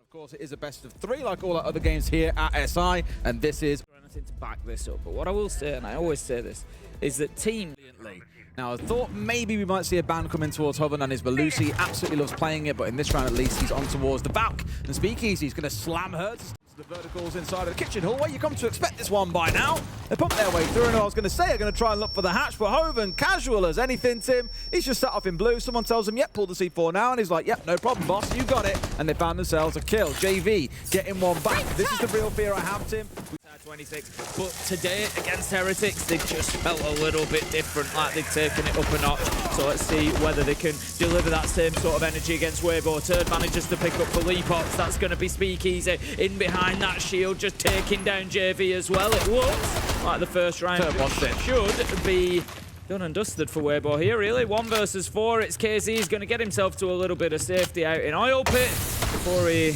Of course, it is a best of 3 like all our other games here at SI, and this is anything to back this up. But what I will say, and I always say this, is that team. Now, I thought maybe we might see a ban coming towards Hoven and his Belusi. Absolutely loves playing it, but in this round at least, he's on towards the Valk. And Speakeasy is going to slam her to the verticals inside of the kitchen hallway. You come to expect this one by now. They pump their way through, and I was going to say, they're going to try and look for the hatch, but Hoven, casual as anything, Tim. He's just sat off in blue. Someone tells him, yep, pull the C4 now, and he's like, yep, no problem, boss, you got it. And they found themselves a kill. JV getting one back. This is the real fear I have, Tim. 26, but today against Heretics, they just felt a little bit different, like they've taken it up a notch. So let's see whether they can deliver that same sort of energy against Weibo. Turd manages to pick up for Leapox. That's going to be Speakeasy in behind that shield, just taking down JV as well. It looks like the first round should be done and dusted for Weibo here, really. 1 versus 4. It's KZ. He's going to get himself to a little bit of safety out in Oil Pit before he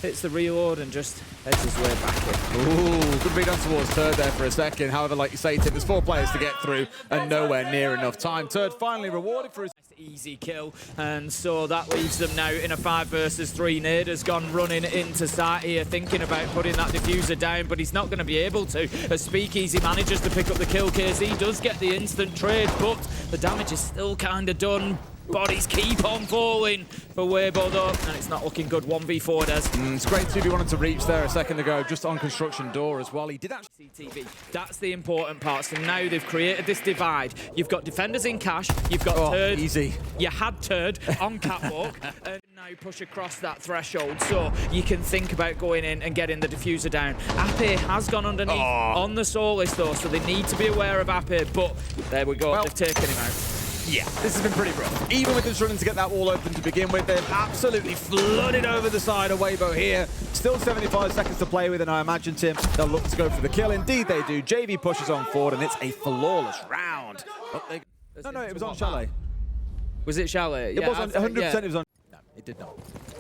hits the reload and just heads his way back in. Ooh, could be done towards Turd there for a second. However, like you say, Tim, there's 4 players to get through and nowhere near enough time. Turd finally rewarded for his easy kill, and so that leaves them now in a 5 versus 3. Nade has gone running into site here, thinking about putting that diffuser down, but he's not going to be able to, as Speakeasy manages to pick up the kill. KZ does get the instant trade, but the damage is still kind of done. Bodies keep on falling for Weibo though, and it's not looking good. 1v4 Des. It's great too. He wanted to reach there a second ago, just on construction door as well. He did actually CTV. That's the important part. So now they've created this divide. You've got defenders in cash. You've got Turd. Easy. You had Turd on catwalk, and now push across that threshold. So you can think about going in and getting the diffuser down. Ape has gone underneath on the Solis though, so they need to be aware of Ape. But there we go. They've taken him out. Yeah, this has been pretty rough. Even with them struggling to get that wall open to begin with, they've absolutely flooded over the side of Weibo here. Still 75 seconds to play with, and I imagine, Tim, they'll look to go for the kill. Indeed they do. JV pushes on forward, and it's a flawless round. No, it was on Chalet. Was it Chalet? It was on 100%. It was on. No, it did not.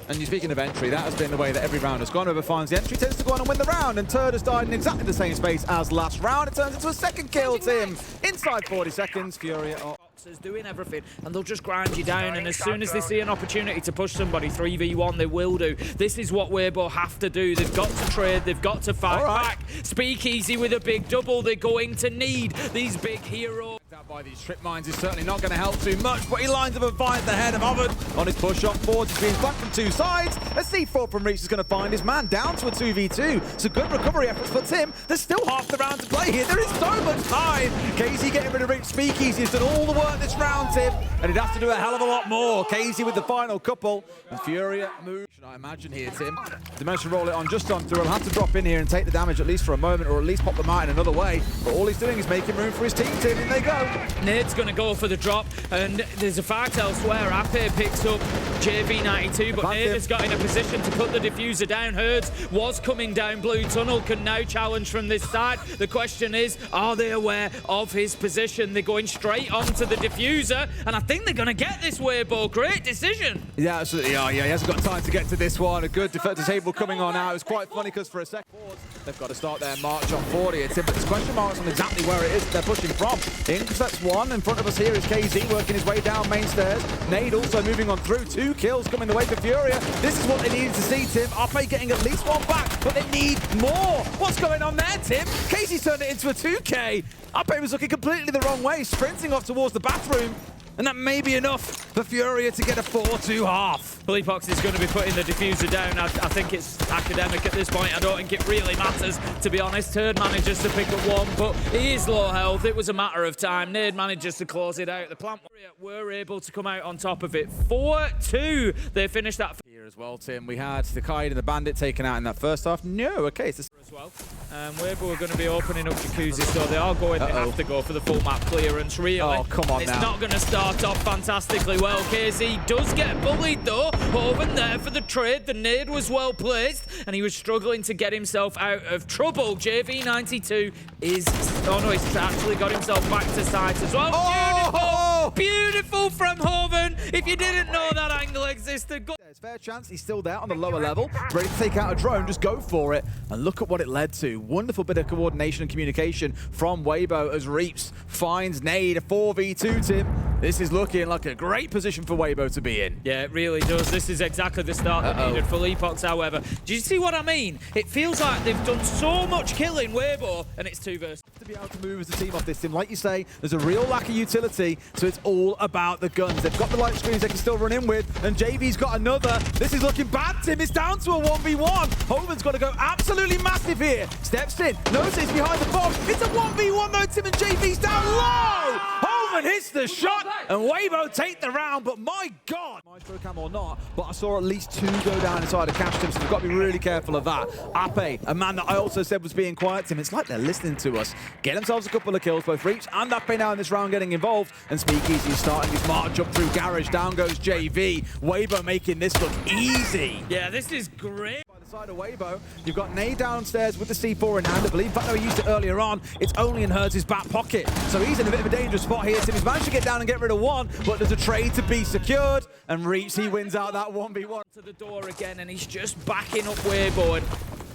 And you're speaking of entry, that has been the way that every round has gone. Whoever finds the entry tends to go on and win the round, and Turd has died in exactly the same space as last round. It turns into a second kill, Tim. Inside 40 seconds, FURIA doing everything, and they'll just grind you down, and as soon as they see an opportunity to push somebody 3v1, they will do. This is what Weibo have to do. They've got to trade, they've got to fight back. Speakeasy with a big double. They're going to need these big heroes. By these trip mines is certainly not going to help too much, but he lines up and finds the head of Oven on his push up forward. He's being flanked from 2 sides. A C4 from Reach is going to find his man down to a 2v2. So good recovery efforts for Tim. There's still half the round to play here. There is so much time. KZ getting rid of Reach. Speakeasy has done all the work this round, Tim, and he'd have to do a hell of a lot more. KZ with the final couple, and FURIA moves. Should I imagine here, Tim? They managed to roll it on just on through. He'll have to drop in here and take the damage at least for a moment, or at least pop them out in another way. But all he's doing is making room for his team, Tim. In they go. Nade's going to go for the drop, and there's a fight elsewhere. Ape picks up JV92, but Nade has got in a position to put the diffuser down. Herds was coming down blue tunnel, can now challenge from this side. The question is, are they aware of his position? They're going straight onto the diffuser, and I think they're going to get this Weibo. Great decision. Yeah, absolutely. Yeah, he hasn't got time to get to this one. A good defensive table coming on now. It was quite funny because for a second, they've got to start their march on 40. But there's question marks on exactly where it is they're pushing from. Intercepts one. In front of us here is KZ working his way down main stairs. Nade also moving on through. 2 kills coming the way for FURIA. This is what they needed to see, Tim. Ape getting at least 1 back, but they need more. What's going on there, Tim? KZ turned it into a 2K. Ape was looking completely the wrong way, sprinting off towards the bathroom. And that may be enough for FURIA to get a 4-2 half. Leapox is going to be putting the diffuser down. I think it's academic at this point. I don't think it really matters, to be honest. Turd manages to pick up 1, but he is low health. It was a matter of time. Nade manages to close it out. The Plant were able to come out on top of it. 4-2. They finished that here as well, Tim. We had the Kaid and the Bandit taken out in that first half. No, okay. It's as well. Weibo are going to be opening up Jacuzzi, so they are going to have to go for the full map clearance, really. Oh, come on it's now. It's not going to start off fantastically well. KZ does get bullied, though. Hoven there for the trade. The nade was well placed, and he was struggling to get himself out of trouble. JV92 is... Oh, no, he's actually got himself back to site as well. Oh! Beautiful! Beautiful from Hoven. If you didn't know that angle existed, go. There's fair chance he's still there on the lower level, ready to take out a drone, just go for it. And look at what it led to. Wonderful bit of coordination and communication from Weibo as Reaps finds Nade, a 4v2 Tim. This is looking like a great position for Weibo to be in. Yeah, it really does. This is exactly the start that needed for Leapox, however. Do you see what I mean? It feels like they've done so much killing Weibo, and it's 2 versus. To be able to move as a team off this team, like you say, there's a real lack of utility, so it's all about the guns. They've got the light screens they can still run in with, and JV's got another. This is looking bad, Tim. It's down to a 1v1. Hoven's got to go absolutely massive here. Steps in, notices behind the bomb. It's a 1v1 though, Tim, and JV's down low. Hoven hits the shot, and Weibo take the round, but my God. Maestro cam or not, but I saw at least 2 go down inside of Cash, Tim, so we've got to be really careful of that. Ape, a man that I also said was being quiet, Tim. It's like they're listening to us. Get themselves a couple of kills, both Reaps and Ape now in this round getting involved, and Speakeasy is starting his march up through Garage. Down goes JV. Weibo making this look easy. Yeah, this is great. Side of Weibo, you've got Nade downstairs with the C4 in hand, I believe. In fact, no, he used it earlier on. It's only in Herds' back pocket. So he's in a bit of a dangerous spot here. Tim, he's managed to get down and get rid of one, but there's a trade to be secured. And Reaps, he wins out that 1v1. To the door again, and he's just backing up Weibo. And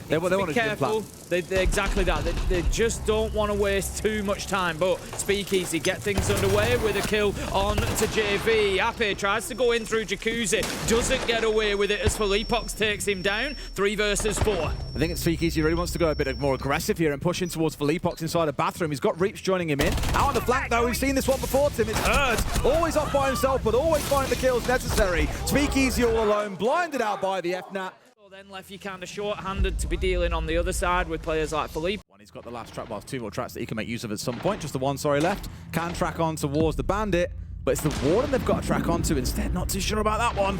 they want be careful. They're exactly that. They just don't want to waste too much time. But Speakeasy get things underway with a kill on to JV. Ape tries to go in through Jacuzzi. Doesn't get away with it as Leapox takes him down. 3 versus 4. I think it's Speakeasy really wants to go a bit more aggressive here and push in towards Leapox inside a bathroom. He's got Reaps joining him in. Out on the flank though, we've seen this one before, Tim. It's Herds. Always off by himself, but always finding the kills necessary. Speakeasy all alone, blinded out by the FNAT. Then left you kind of short-handed to be dealing on the other side with players like Philippe. He's got the last track, well, 2 more tracks that he can make use of at some point. Just the one, sorry, left. Can track on towards the Bandit, but it's the Warden they've got to track onto instead. Not too sure about that one.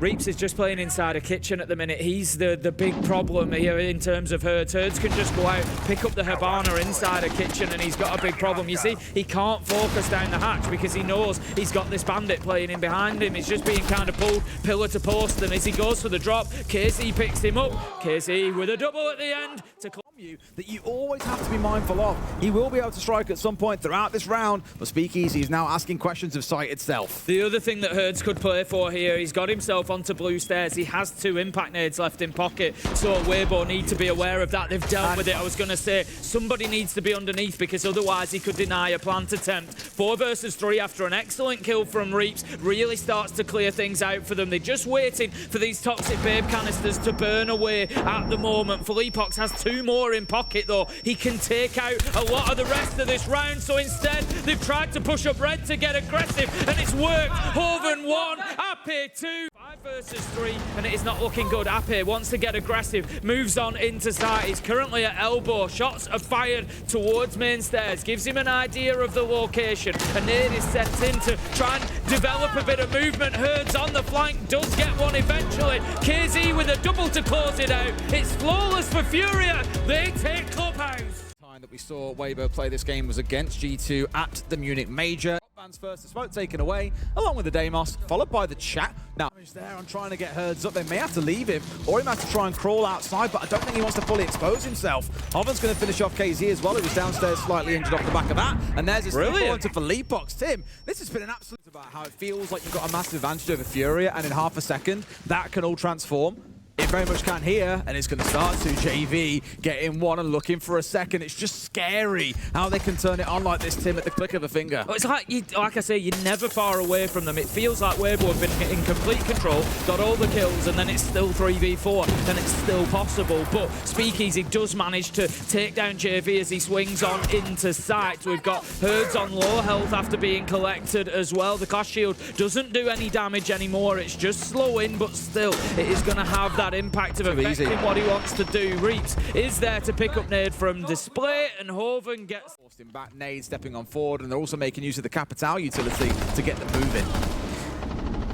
Reaps is just playing inside a kitchen at the minute. He's the big problem here in terms of Herds. Herds can just go out, pick up the Habana inside a kitchen, and he's got a big problem. You see, he can't focus down the hatch because he knows he's got this Bandit playing in behind him. He's just being kind of pulled pillar to post, and as he goes for the drop, KC picks him up. KC with a double at the end to you that you always have to be mindful of. He will be able to strike at some point throughout this round, but Speakeasy is now asking questions of sight itself. The other thing that Herds could play for here, he's got himself onto blue stairs. He has 2 impact nades left in pocket, so Weibo need to be aware of that. They've dealt with it. I was going to say somebody needs to be underneath because otherwise he could deny a plant attempt. 4 versus 3 after an excellent kill from Reaps really starts to clear things out for them. They're just waiting for these toxic babe canisters to burn away at the moment. Leapox has 2 more in pocket though. He can take out a lot of the rest of this round, so instead they've tried to push up red to get aggressive, and it's worked. Hoven 1, Ape 2. 5 versus 3, and it is not looking good. Ape wants to get aggressive, moves on into sight. He's currently at elbow. Shots are fired towards main stairs, gives him an idea of the location. A nade is set in to try and develop a bit of movement. Herds on the flank, does get one eventually. KZ with a double to close it out. It's flawless for FURIA. They take Clubhouse. That we saw Weibo play this game was against G2 at the Munich Major. Fans first, the smoke taken away, along with the Deimos, followed by the chat. Now, he's there on trying to get Herds up. They may have to leave him, or he might have to try and crawl outside, but I don't think he wants to fully expose himself. Hoven's going to finish off KZ as well, who was downstairs slightly injured off the back of that. And there's his point to Leapox. Tim, this has been an absolute about how it feels like you've got a massive advantage over FURIA, and in half a second, that can all transform. It very much can here, and it's going to start to JV getting one and looking for a second. It's just scary how they can turn it on like this, Tim, at the click of a finger. Well, it's like I say, you're never far away from them. It feels like Weibo have been in complete control, got all the kills, and then it's still 3v4, and it's still possible. But Speakeasy does manage to take down JV as he swings on into sight. We've got Herds on low health after being collected as well. The Clash Shield doesn't do any damage anymore. It's just slowing, but still, it is going to have that impact of affecting what he wants to do. Reaps is there to pick up nade from display, and Hoven gets forced him back. Nade stepping on forward, and they're also making use of the Capital utility to get them moving.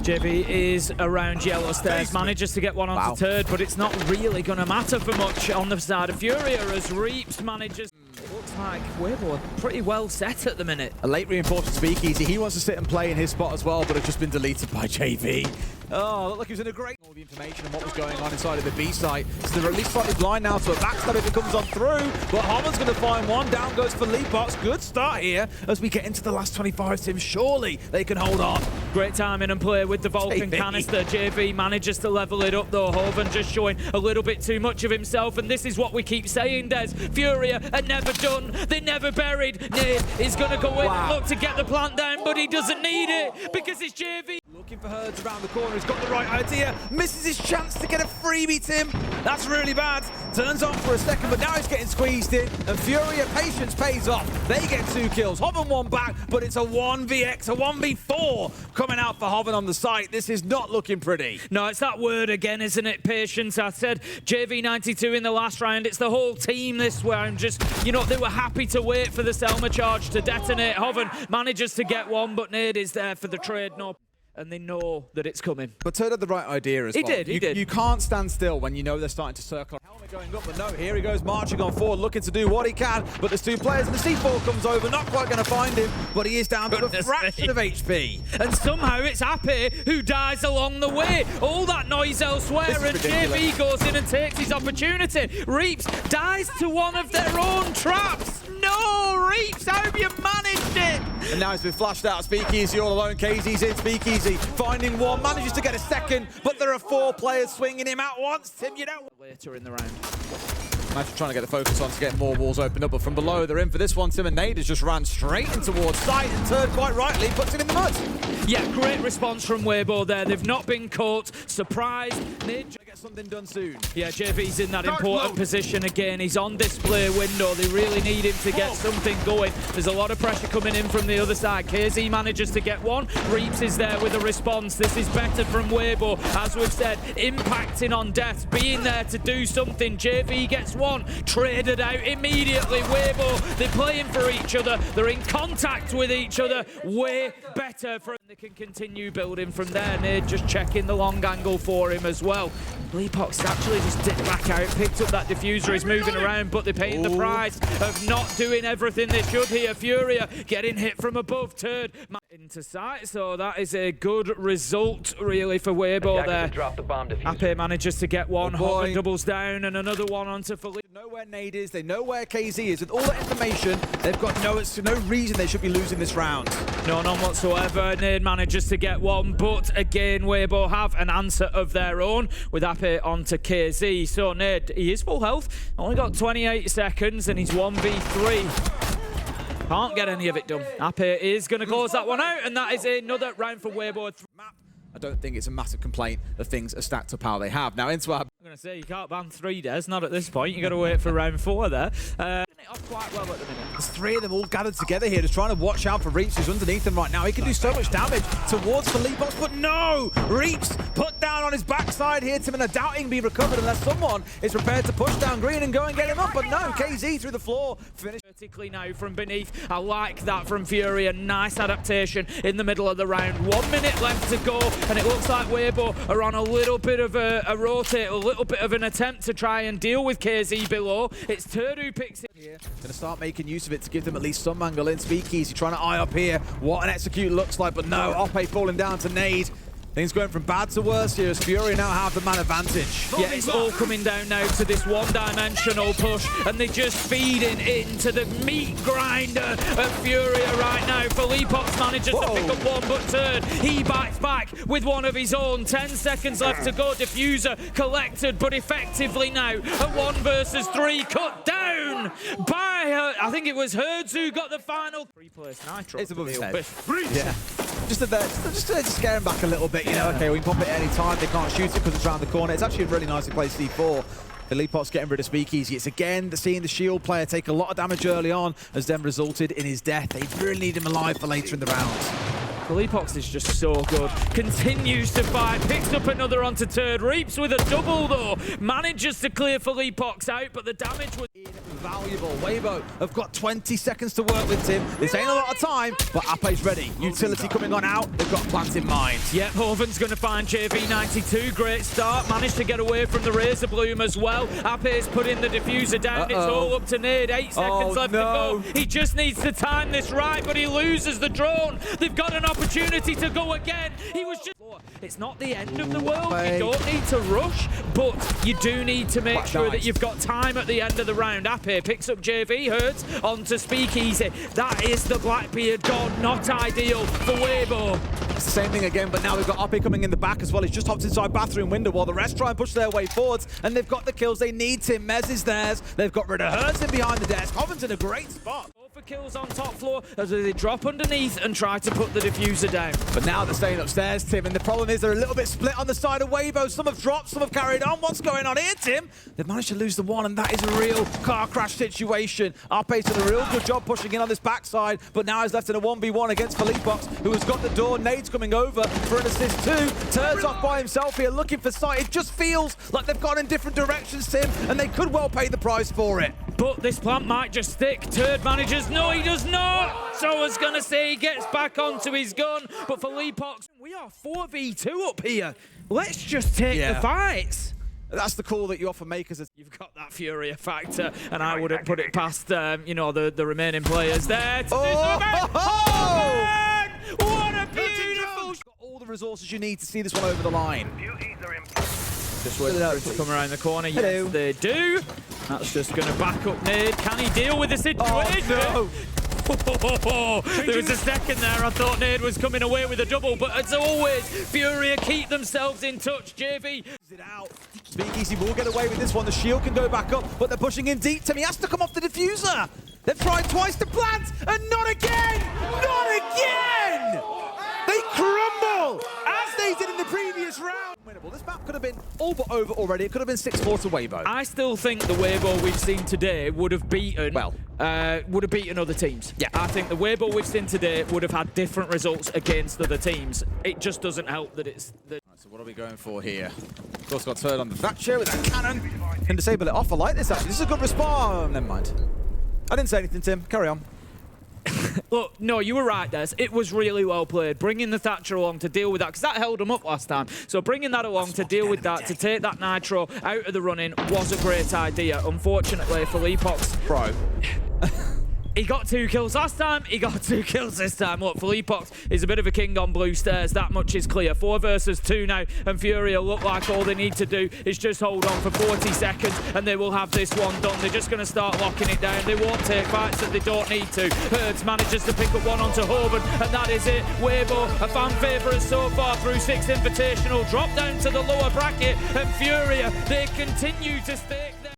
JV is around yellow stairs, manages to get one onto third, but it's not really going to matter for much on the side of FURIA as Reaps manages. It looks like Weibo are pretty well set at the minute. A late reinforcement Speakeasy. He wants to sit and play in his spot as well, but it's just been deleted by JV. Oh, looked like he was in a great... All the information on what was going on inside of the B site. So they're at least slightly blind now to a backstab if it comes on through. But Hoven's going to find one. Down goes for Leapbox. Good start here as we get into the last 25 teams. Surely they can hold on. Great timing and play with the Vulcan canister. JV manages to level it up though. Hoven just showing a little bit too much of himself, and this is what we keep saying, Des. FURIA are never done. They're never buried. Nade is going to go in and look to get the plant down, but he doesn't need it because it's JV. Looking for Herds around the corner. He's got the right idea. Misses his chance to get a freebie, Tim. That's really bad. Turns on for a second, but now he's getting squeezed in. And FURIA patience pays off. They get 2 kills. Hoven 1 back, but it's a 1vx, a 1v4 coming out for Hoven on the site. This is not looking pretty. No, it's that word again, isn't it? Patience. I said JV92 in the last round. It's the whole team this way. I'm just, you know, they were happy to wait for the Selma charge to detonate. Hoven manages to get one, but Nade is there for the trade. No. And they know that it's coming. But Turd had the right idea as well. He did. You can't stand still when you know they're starting to circle. Helmet going up, but no, here he goes marching on forward, looking to do what he can. But there's 2 players, and the C4 comes over, not quite going to find him, but he is down to a fraction of HP. And somehow it's Happy who dies along the way. All that noise elsewhere, and JV goes in and takes his opportunity. Reaps dies to one of their own traps. No, Reaps, I hope you managed it. And now he's been flashed out. Speakeasy all alone. KZ's in. Speakeasy finding one, manages to get a second, but there are 4 players swinging him out once. Tim, you know. Later in the round. Imagine trying to get the focus on to get more walls opened up, but from below they're in for this one. Tim and Nate has just ran straight in towards sight, and Turd quite rightly puts it in the mud. Yeah, great response from Weibo there. They've not been caught. Surprised. Nate get something done soon. Yeah, JV's in that important position again. He's on display window. They really need him to get something going. There's a lot of pressure coming in from the other side. KZ manages to get one. Reaps is there with a response. This is better from Weibo. As we've said, impacting on death, being there to do something. JV gets one, traded out immediately. Weibo, they're playing for each other. They're in contact with each other. Way better. They can continue building from there. Nade just checking the long angle for him as well. Leapbox actually just dipped back out, picked up that diffuser, is moving around, but they're paying the price of not doing everything they should here. FURIA getting hit from above. Turd into sight, so that is a good result really for Weibo there. Ape manages to get one, Hoven doubles down, and another one onto Felipe. They know where Nade is, they know where KZ is. With all that information, they've got no reason they should be losing this round. No, none whatsoever. Nade manages to get one, but again, Weibo have an answer of their own with Ape onto KZ. So Nade, he is full health, only got 28 seconds, and he's 1v3. Can't get any of it done. Ape is going to close that one out, and that is another round for Weibo. I don't think it's a massive complaint that things are stacked up how they have. Now into our... I'm going to say, you can't ban 3 Des, not at this point. You've got to wait for round 4 there. It off quite well at the minute. There's 3 of them all gathered together here, just trying to watch out for Reaps, who's underneath them right now. He can do so much damage towards Felipe, but no! Reaps put down on his backside here. Tim, and I doubt he can be recovered unless someone is prepared to push down Green and go and get him up, but no, KZ through the floor. Finished vertically now from beneath. I like that from FURIA. Nice adaptation in the middle of the round. 1 minute left to go, and it looks like Weibo are on a little bit of a rotate, a little bit of an attempt to try and deal with KZ below. It's Turd who picks it here. Gonna start making use of it to give them at least some angle in. Speakeasy trying to eye up here what an execute looks like, but no, Ope falling down to Nade. Things going from bad to worse here as FURIA now have the man advantage. Yeah, it's all coming down now to this one-dimensional push, and they're just feeding into the meat grinder of FURIA right now. Felipox manages to pick up one, but Turd, he backs back with one of his own. 10 seconds left to go. Diffuser collected, but effectively now a 1 versus 3 cut down by, I think it was Herds who got the final. 3-place Nitro. It's above his head. Yeah. Just to scare him back a little bit, you know, okay, we can pop it at any time, they can't shoot it because it's around the corner. It's actually a really nicely placed C4. Leapbox getting rid of Speakeasy. It's again seeing the shield player take a lot of damage early on has then resulted in his death. They really need him alive for later in the round. Leapbox is just so good. Continues to fight. Picks up another onto Turd. Reaps with a double though. Manages to clear Leapbox out, but the damage was invaluable. Weibo have got 20 seconds to work with Tim. This ain't a lot of time, but Ape's ready. Utility coming on out. They've got plans in mind. Yep, Hoven's going to find JV92. Great start. Managed to get away from the Razor Bloom as well. Ape's put in the diffuser down. It's all up to Nade. 8 seconds left to go. He just needs to time this right, but he loses the drone. They've got an opportunity to go again. He was just It's not the end of the world. You don't need to rush, but you do need to make sure that you've got time at the end of the round. Ape picks up JV, Hurts onto Speakeasy. That is the Blackbeard God, not ideal for Weibo. It's the same thing again, but now we've got Ape coming in the back as well. He's just hopped inside bathroom window while the rest try and push their way forwards, and they've got the kills they need. Tim Mez is theirs. They've got rid of Hurts in behind the desk. Hoven's in a great spot. For kills on top floor as they drop underneath and try to put the diffuser down. But now they're staying upstairs, Tim, and the problem is they're a little bit split on the side of Weibo. Some have dropped, some have carried on. What's going on here, Tim? They've managed to lose the one, and that is a real car crash situation. Ape's done a real good job pushing in on this backside, but now he's left in a 1v1 against Felipox, who has got the door. Nade's coming over for an assist too. Turns off by himself here, looking for sight. It just feels like they've gone in different directions, Tim, and they could well pay the price for it. But this plant might just stick. Turd manages, no, he does not. So I was going to say he gets back onto his gun, but for Felipox, we are 4v2 up here. Let's just take the fights. That's the call that you offer makers. You've got that FURIA factor, and I wouldn't put it past, you know, the remaining players there. What a beautiful... Got all the resources you need to see this one over the line. Just waiting for it to come around the corner. Yes, they do. That's just going to back up Nade. Can he deal with the situation? Oh, no. There was a second there. I thought Nade was coming away with a double, but as always, FURIA keep themselves in touch. JV. It out. Speakeasy will get away with this one. The shield can go back up, but they're pushing in deep. Tim, he has to come off the diffuser. They've tried twice to plant, and not again! Not again! They crumble, as they did in the previous round. Winnable. This map could have been all but over already. It could have been 6-4 to Weibo. I still think the Weibo we've seen today would have beaten other teams. Yeah. I think the Weibo we've seen today would have had different results against other teams. It just doesn't help that it's... Right, so what are we going for here? Of course, got turned on the Thatcher with that cannon. Can disable it off. I like this, actually. This is a good respawn. Never mind. I didn't say anything, Tim. Carry on. Look, no, you were right, Des. It was really well played. Bringing the Thatcher along to deal with that, because that held him up last time. So bringing that along to deal with that, to take that Nitro out of the running, was a great idea. Unfortunately, Felipox... Bro. He got 2 kills last time, he got 2 kills this time. Look, Felipox is a bit of a king on blue stairs, that much is clear. 4 versus 2 now, and FURIA look like all they need to do is just hold on for 40 seconds, and they will have this one done. They're just going to start locking it down. They won't take fights that they don't need to. Herds manages to pick up one onto Hoban, and that is it. Weibo, a fan favourite so far through Six Invitational, drop down to the lower bracket, and FURIA, they continue to stay...